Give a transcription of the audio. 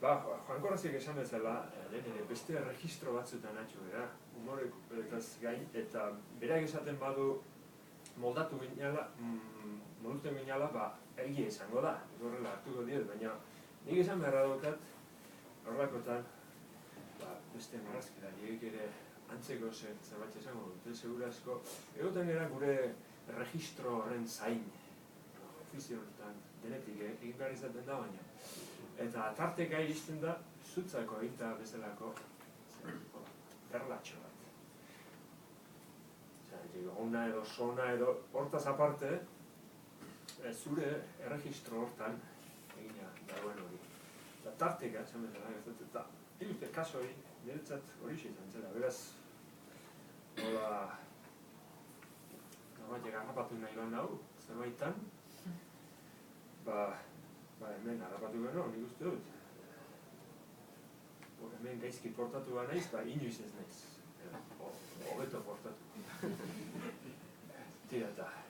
Joan Korraziak esan bezala, beste registro batzuetan atxu gara, humorekaz gain, eta berak esaten badu moldatu ginala, egia izango da, horrela hartuko diet, baina nik esan beharra daukat, horrekotan, beste marrazkilariek ere antzeko zerbait esango dute, segura asko, egoten gara gure registro horren zain, ofizio horretan, denetik egin behar izaten da baina. Eta tarteka iristen da, zutzako egita bezalako perlatxo bat. Ona edo sona edo hortaz aparte, zure erregistro hortan egina dagoen hori. Eta tarteka, esan bezala gertatzen, eta hilute kaso hori, niretzat hori izan zela, beraz, norbaitek harrapatu nahi lan hau, zerbaitan, hemen harrapatu gero, nik uste dut. Hemen gaizki portatu ba naiz, inoiz ez naiz. Hobeto portatu. Tira eta.